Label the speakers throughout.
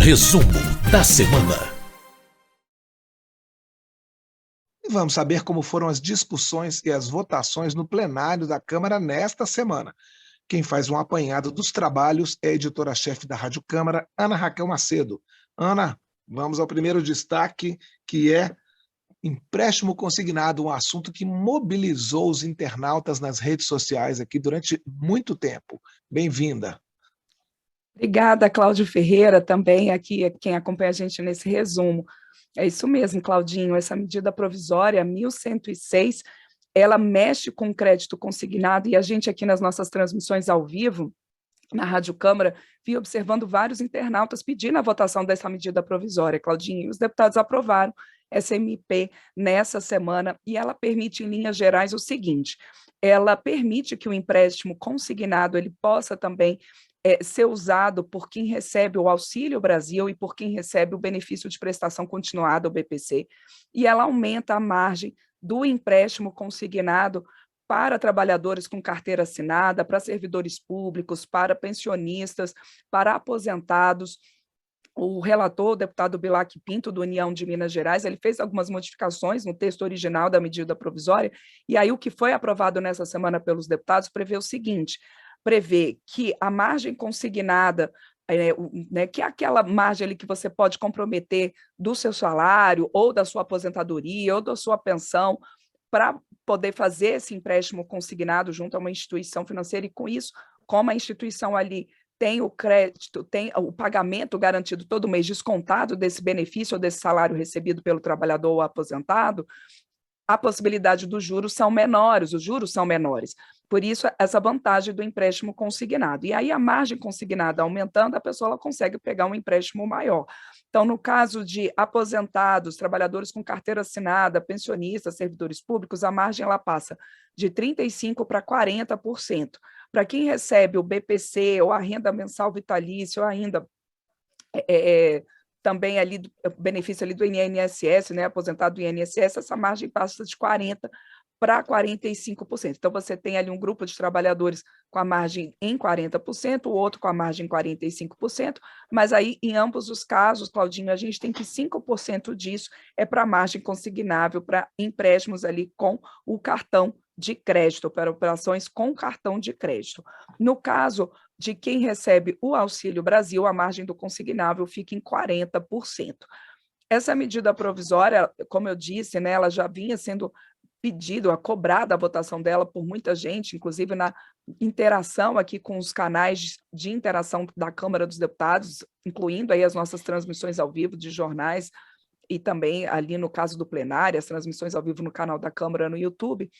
Speaker 1: Resumo da semana.
Speaker 2: E vamos saber como foram as discussões e as votações no plenário da Câmara nesta semana. Quem faz um apanhado dos trabalhos é a editora-chefe da Rádio Câmara, Ana Raquel Macedo. Ana, vamos ao primeiro destaque, que é empréstimo consignado, um assunto que mobilizou os internautas nas redes sociais aqui durante muito tempo. Bem-vinda.
Speaker 3: Obrigada, Cláudio Ferreira, também aqui, quem acompanha a gente nesse resumo. É isso mesmo, Claudinho, essa medida provisória 1106, ela mexe com crédito consignado e a gente aqui nas nossas transmissões ao vivo, na Rádio Câmara, vi observando vários internautas pedindo a votação dessa medida provisória, Claudinho, e os deputados aprovaram essa MP nessa semana, e ela permite, em linhas gerais, o seguinte: ela permite que o empréstimo consignado ele possa também ser usado por quem recebe o Auxílio Brasil e por quem recebe o benefício de prestação continuada, o BPC, e ela aumenta a margem do empréstimo consignado para trabalhadores com carteira assinada, para servidores públicos, para pensionistas, para aposentados. O relator, o deputado Bilac Pinto, do União de Minas Gerais, ele fez algumas modificações no texto original da medida provisória, e aí o que foi aprovado nessa semana pelos deputados prevê o seguinte: prevê que a margem consignada, que é aquela margem ali que você pode comprometer do seu salário, ou da sua aposentadoria, ou da sua pensão, para poder fazer esse empréstimo consignado junto a uma instituição financeira, e com isso, como a instituição ali tem o crédito, tem o pagamento garantido todo mês, descontado desse benefício ou desse salário recebido pelo trabalhador ou aposentado, a possibilidade dos juros são menores, os juros são menores. Por isso, essa vantagem do empréstimo consignado. E aí, a margem consignada aumentando, a pessoa ela consegue pegar um empréstimo maior. Então, no caso de aposentados, trabalhadores com carteira assinada, pensionistas, servidores públicos, a margem ela passa de 35% para 40%. Para quem recebe o BPC ou a renda mensal vitalícia, ou ainda também ali do benefício ali do INSS, né, aposentado do INSS, essa margem passa de 40% para 45%. Então, você tem ali um grupo de trabalhadores com a margem em 40%, o outro com a margem em 45%, mas aí, em ambos os casos, Claudinho, a gente tem que 5% disso é para a margem consignável, para empréstimos ali com o cartão de crédito, para operações com cartão de crédito. No caso de quem recebe o Auxílio Brasil, a margem do consignável fica em 40%. Essa medida provisória, como eu disse, né, ela já vinha sendo pedido, cobrada a votação dela por muita gente, inclusive na interação aqui com os canais de interação da Câmara dos Deputados, incluindo aí as nossas transmissões ao vivo de jornais e também ali no caso do plenário, as transmissões ao vivo no canal da Câmara no YouTube.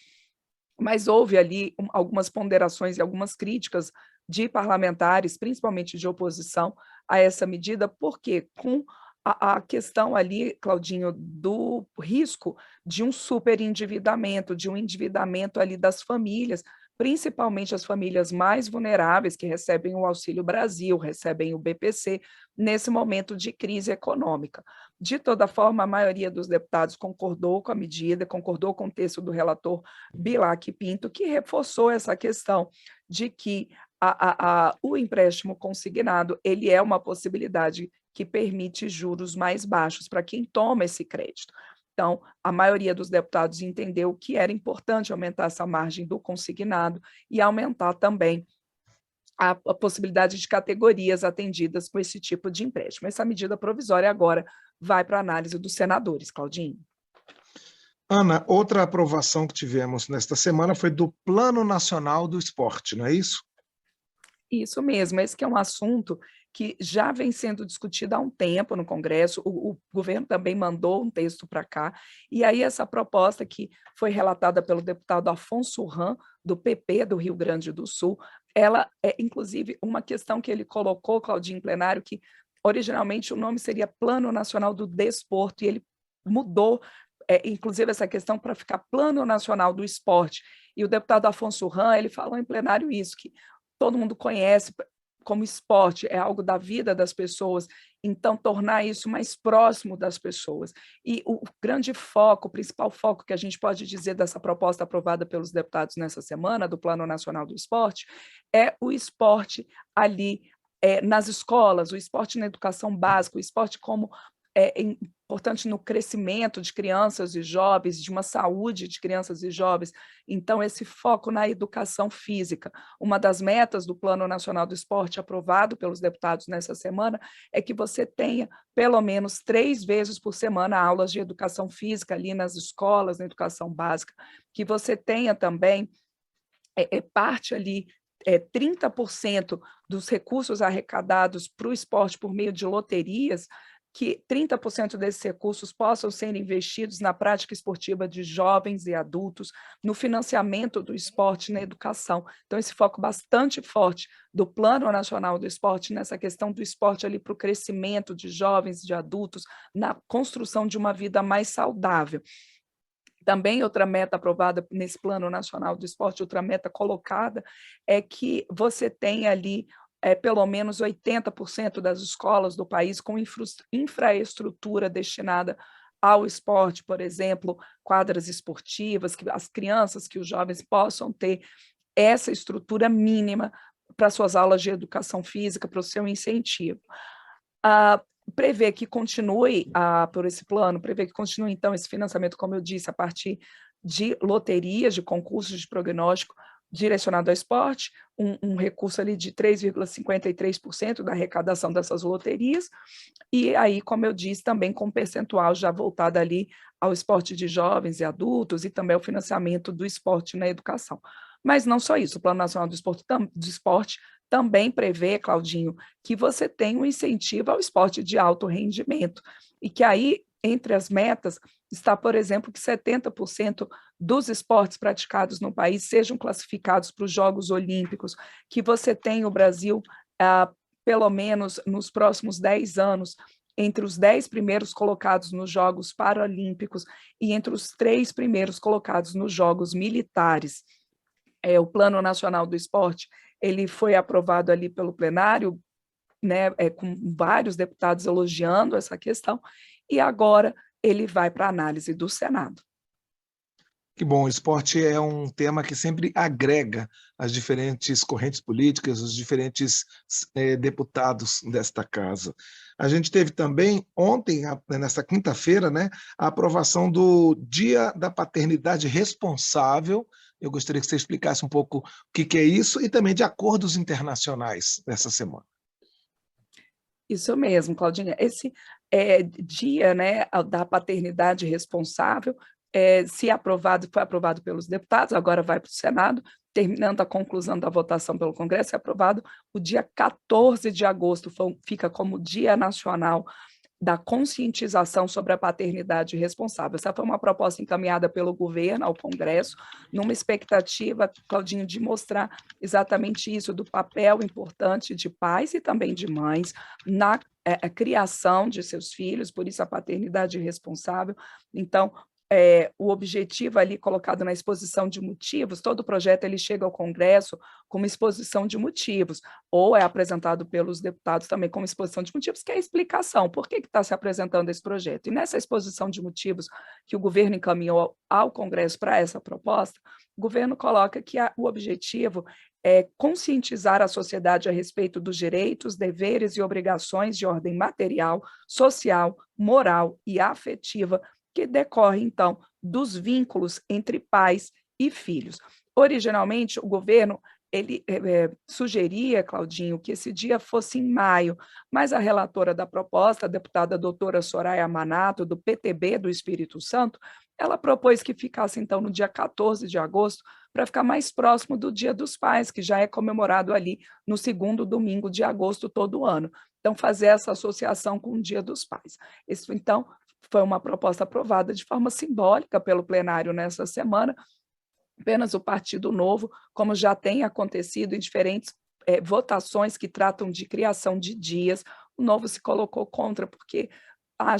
Speaker 3: Mas houve ali algumas ponderações e algumas críticas de parlamentares, principalmente de oposição, a essa medida, porque com a questão ali, Claudinho, do risco de um superendividamento, de um endividamento ali das famílias, principalmente as famílias mais vulneráveis que recebem o Auxílio Brasil, recebem o BPC, nesse momento de crise econômica. De toda forma, a maioria dos deputados concordou com a medida, concordou com o texto do relator Bilac Pinto, que reforçou essa questão de que o empréstimo consignado ele é uma possibilidade que permite juros mais baixos para quem toma esse crédito. Então, a maioria dos deputados entendeu que era importante aumentar essa margem do consignado e aumentar também a possibilidade de categorias atendidas com esse tipo de empréstimo. Essa medida provisória agora vai para a análise dos senadores, Claudinho.
Speaker 2: Ana, outra aprovação que tivemos nesta semana foi do Plano Nacional do Esporte, não é isso?
Speaker 3: Isso mesmo, esse que é um assunto que já vem sendo discutido há um tempo no Congresso, o governo também mandou um texto para cá, e aí essa proposta que foi relatada pelo deputado Afonso Ram, do PP do Rio Grande do Sul, ela é, inclusive, uma questão que ele colocou, Claudinho, em plenário, que originalmente o nome seria Plano Nacional do Desporto, e ele mudou, inclusive, essa questão para ficar Plano Nacional do Esporte. E o deputado Afonso Ram, ele falou em plenário isso, que todo mundo conhece como esporte, é algo da vida das pessoas, então tornar isso mais próximo das pessoas. E o grande foco, o principal foco que a gente pode dizer dessa proposta aprovada pelos deputados nessa semana, do Plano Nacional do Esporte, é o esporte ali nas escolas, o esporte na educação básica, o esporte como importante no crescimento de crianças e jovens, de uma saúde de crianças e jovens. Então, esse foco na educação física. Uma das metas do Plano Nacional do Esporte, aprovado pelos deputados nessa semana, é que você tenha pelo menos 3 vezes por semana aulas de educação física ali nas escolas, na educação básica, que você tenha também parte ali, 30% dos recursos arrecadados para o esporte por meio de loterias, que 30% desses recursos possam ser investidos na prática esportiva de jovens e adultos, no financiamento do esporte na educação. Então, esse foco bastante forte do Plano Nacional do Esporte, nessa questão do esporte ali para o crescimento de jovens e de adultos, na construção de uma vida mais saudável. Também outra meta aprovada nesse Plano Nacional do Esporte, outra meta colocada, é que você tenha ali pelo menos 80% das escolas do país com infraestrutura destinada ao esporte, por exemplo, quadras esportivas, que as crianças, que os jovens possam ter essa estrutura mínima para suas aulas de educação física, para o seu incentivo. Prevê que continue, por esse plano, prevê que continue, então, esse financiamento, como eu disse, a partir de loterias, de concursos de prognóstico direcionado ao esporte, um recurso ali de 3,53% da arrecadação dessas loterias, e aí, como eu disse, também com percentual já voltado ali ao esporte de jovens e adultos e também ao financiamento do esporte na educação. Mas não só isso, o Plano Nacional do Esporte também prevê, Claudinho, que você tem um incentivo ao esporte de alto rendimento, e que aí, entre as metas, está, por exemplo, que 70% dos esportes praticados no país sejam classificados para os Jogos Olímpicos, que você tem o Brasil, pelo menos nos próximos 10 anos, entre os 10 primeiros colocados nos Jogos Paralímpicos e entre os 3 primeiros colocados nos Jogos Militares. O Plano Nacional do Esporte, ele foi aprovado ali pelo plenário, né, com vários deputados elogiando essa questão, e agora ele vai para a análise do Senado.
Speaker 2: Que bom, o esporte é um tema que sempre agrega as diferentes correntes políticas, os diferentes deputados desta casa. A gente teve também ontem, nesta quinta-feira, né, a aprovação do Dia da Paternidade Responsável. Eu gostaria que você explicasse um pouco o que é isso e também de acordos internacionais dessa semana.
Speaker 3: Isso mesmo, Claudinha. Esse dia, né, da paternidade responsável, se aprovado, foi aprovado pelos deputados, agora vai para o Senado, terminando a conclusão da votação pelo Congresso, é aprovado o dia 14 de agosto, fica como Dia Nacional da conscientização sobre a paternidade responsável. Essa foi uma proposta encaminhada pelo governo ao Congresso, numa expectativa, Claudinho, de mostrar exatamente isso, do papel importante de pais e também de mães na criação de seus filhos, por isso a paternidade responsável. Então, o objetivo ali colocado na exposição de motivos, todo o projeto ele chega ao Congresso como exposição de motivos, ou é apresentado pelos deputados também como exposição de motivos, que é a explicação, por que está se apresentando esse projeto. E nessa exposição de motivos que o governo encaminhou ao Congresso para essa proposta, o governo coloca que o objetivo é conscientizar a sociedade a respeito dos direitos, deveres e obrigações de ordem material, social, moral e afetiva que decorre, então, dos vínculos entre pais e filhos. Originalmente, o governo ele sugeria, Claudinho, que esse dia fosse em maio, mas a relatora da proposta, a deputada doutora Soraya Manato, do PTB do Espírito Santo, ela propôs que ficasse, então, no dia 14 de agosto, para ficar mais próximo do Dia dos Pais, que já é comemorado ali no segundo domingo de agosto todo ano. Então, fazer essa associação com o Dia dos Pais. Isso, então, foi uma proposta aprovada de forma simbólica pelo plenário nessa semana. Apenas o Partido Novo, como já tem acontecido em diferentes votações que tratam de criação de dias, o Novo se colocou contra, porque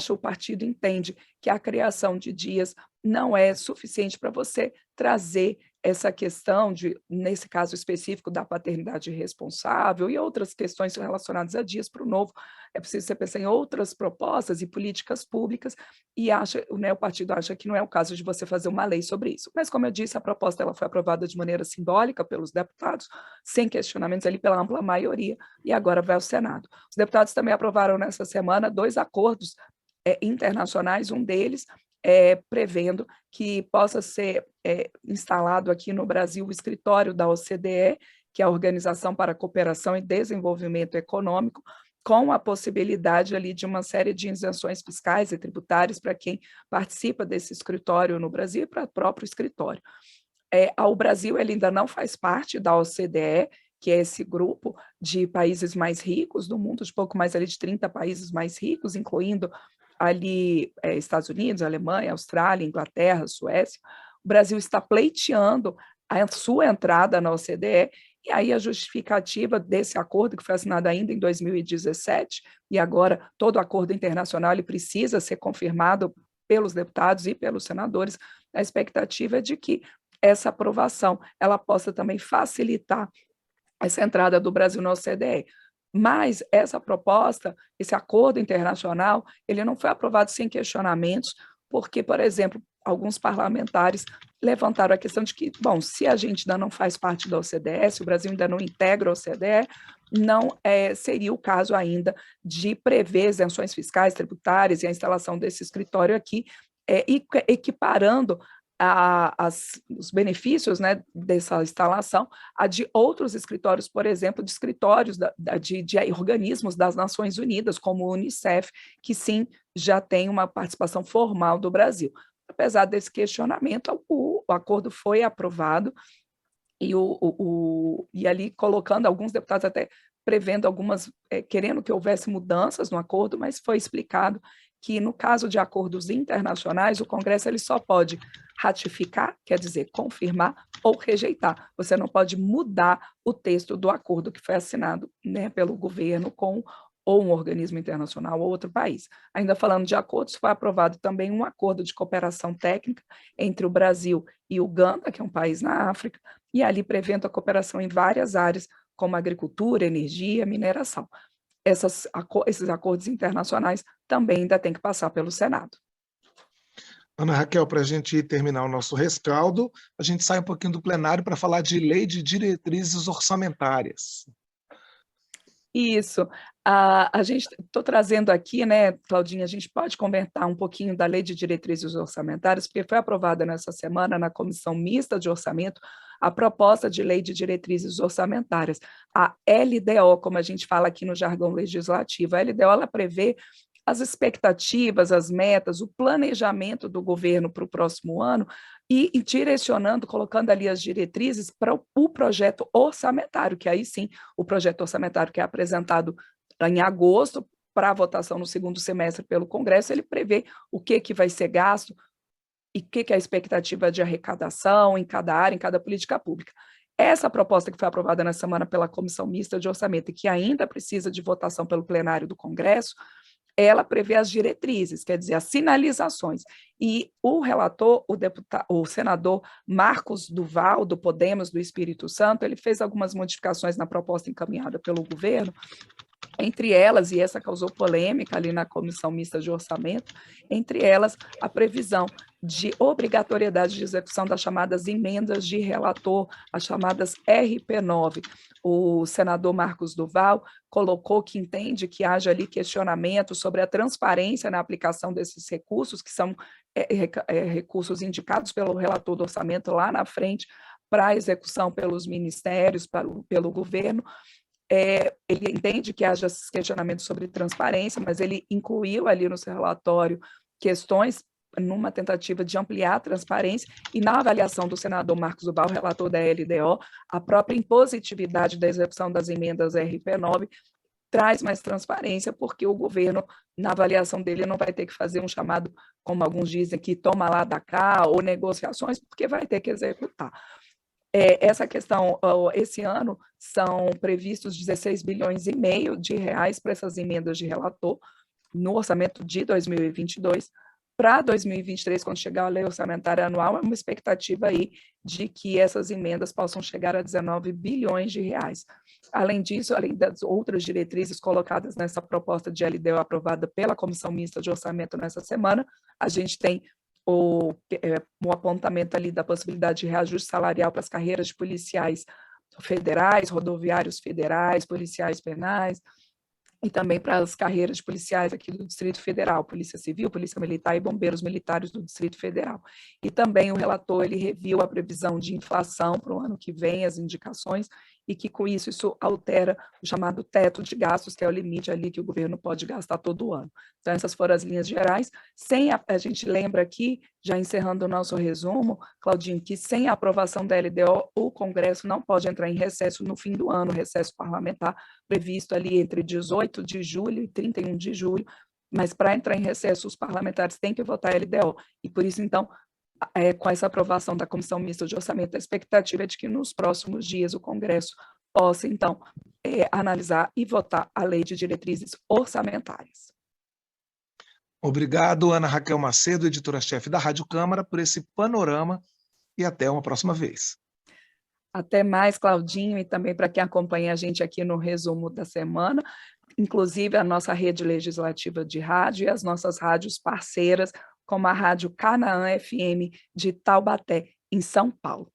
Speaker 3: o partido entende que a criação de dias não é suficiente para você trazer essa questão nesse caso específico da paternidade responsável e outras questões relacionadas a dias para o novo, é preciso você pensar em outras propostas e políticas públicas, e o partido acha que não é o caso de você fazer uma lei sobre isso. Mas, como eu disse, a proposta ela foi aprovada de maneira simbólica pelos deputados, sem questionamentos ali pela ampla maioria, e agora vai ao Senado. Os deputados também aprovaram nessa semana 2 acordos internacionais, um deles prevendo que possa ser instalado aqui no Brasil o escritório da OCDE, que é a Organização para a Cooperação e Desenvolvimento Econômico, com a possibilidade ali de uma série de isenções fiscais e tributárias para quem participa desse escritório no Brasil e para o próprio escritório. O Brasil ele ainda não faz parte da OCDE, que é esse grupo de países mais ricos do mundo, de pouco mais ali de 30 países mais ricos, incluindo ali Estados Unidos, Alemanha, Austrália, Inglaterra, Suécia. O Brasil está pleiteando a sua entrada na OCDE, e aí a justificativa desse acordo, que foi assinado ainda em 2017, e agora todo acordo internacional ele precisa ser confirmado pelos deputados e pelos senadores, a expectativa é de que essa aprovação ela possa também facilitar essa entrada do Brasil na OCDE. Mas essa proposta, esse acordo internacional, ele não foi aprovado sem questionamentos, porque, por exemplo, alguns parlamentares levantaram a questão de que, bom, se a gente ainda não faz parte da OCDE, se o Brasil ainda não integra a OCDE, não seria o caso ainda de prever isenções fiscais, tributárias e a instalação desse escritório aqui, equiparando os benefícios, né, dessa instalação a de outros escritórios, por exemplo, de escritórios de organismos das Nações Unidas, como o Unicef, que sim, já tem uma participação formal do Brasil. Apesar desse questionamento, o acordo foi aprovado e ali colocando alguns deputados até prevendo algumas, querendo que houvesse mudanças no acordo, mas foi explicado que no caso de acordos internacionais, o Congresso ele só pode ratificar, quer dizer, confirmar ou rejeitar. Você não pode mudar o texto do acordo que foi assinado, né, pelo governo com ou um organismo internacional ou outro país. Ainda falando de acordos, foi aprovado também um acordo de cooperação técnica entre o Brasil e Uganda, que é um país na África, e ali prevendo a cooperação em várias áreas, como agricultura, energia, mineração. Esses acordos internacionais também ainda têm que passar pelo Senado.
Speaker 2: Ana Raquel, para a gente terminar o nosso rescaldo, a gente sai um pouquinho do plenário para falar de lei de diretrizes orçamentárias.
Speaker 3: Isso. A gente estou trazendo aqui, né, Claudinha, a gente pode comentar um pouquinho da Lei de Diretrizes Orçamentárias, porque foi aprovada nessa semana na Comissão Mista de Orçamento a proposta de Lei de Diretrizes Orçamentárias, a LDO, como a gente fala aqui no jargão legislativo. A LDO ela prevê as expectativas, as metas, o planejamento do governo para o próximo ano e direcionando, colocando ali as diretrizes para o projeto orçamentário, que aí sim, o projeto orçamentário que é apresentado em agosto para a votação no segundo semestre pelo Congresso, ele prevê o que vai ser gasto e o que é a expectativa de arrecadação em cada área, em cada política pública. Essa proposta que foi aprovada na semana pela Comissão Mista de Orçamento e que ainda precisa de votação pelo plenário do Congresso, ela prevê as diretrizes, quer dizer, as sinalizações. E o relator, o senador Marcos Duval, do Podemos do Espírito Santo, ele fez algumas modificações na proposta encaminhada pelo governo, entre elas, e essa causou polêmica ali na Comissão Mista de Orçamento, entre elas a previsão de obrigatoriedade de execução das chamadas emendas de relator, as chamadas RP9. O senador Marcos Duval colocou que entende que haja ali questionamento sobre a transparência na aplicação desses recursos, que são recursos indicados pelo relator do orçamento lá na frente para a execução pelos ministérios, pelo governo. Ele entende que haja questionamentos sobre transparência, mas ele incluiu ali no seu relatório questões numa tentativa de ampliar a transparência, e na avaliação do senador Marcos Duval, relator da LDO, a própria impositividade da execução das emendas RP9 traz mais transparência, porque o governo, na avaliação dele, não vai ter que fazer um chamado, como alguns dizem, que toma lá da cá, ou negociações, porque vai ter que executar. Essa questão, esse ano, são previstos 16 bilhões e meio de reais para essas emendas de relator no orçamento de 2022, para 2023, quando chegar a lei orçamentária anual, é uma expectativa aí de que essas emendas possam chegar a 19 bilhões de reais. Além disso, além das outras diretrizes colocadas nessa proposta de LDO aprovada pela Comissão Mista de Orçamento nessa semana, a gente tem o apontamento ali da possibilidade de reajuste salarial para as carreiras de policiais federais, rodoviários federais, policiais penais, e também para as carreiras de policiais aqui do Distrito Federal, Polícia Civil, Polícia Militar e Bombeiros Militares do Distrito Federal. E também o relator, ele reviu a previsão de inflação para o ano que vem, as indicações, e que com isso altera o chamado teto de gastos, que é o limite ali que o governo pode gastar todo ano. Então, essas foram as linhas gerais. A gente lembra aqui, já encerrando o nosso resumo, Claudinho, que sem a aprovação da LDO, o Congresso não pode entrar em recesso no fim do ano, recesso parlamentar previsto ali entre 18 de julho e 31 de julho, mas para entrar em recesso, os parlamentares têm que votar a LDO, e por isso, então, com essa aprovação da Comissão Mista de Orçamento, a expectativa é de que nos próximos dias o Congresso possa, então, analisar e votar a Lei de Diretrizes Orçamentárias.
Speaker 2: Obrigado, Ana Raquel Macedo, editora-chefe da Rádio Câmara, por esse panorama e até uma próxima vez.
Speaker 3: Até mais, Claudinho, e também para quem acompanha a gente aqui no resumo da semana, inclusive a nossa rede legislativa de rádio e as nossas rádios parceiras, como a Rádio Canaã FM de Taubaté, em São Paulo.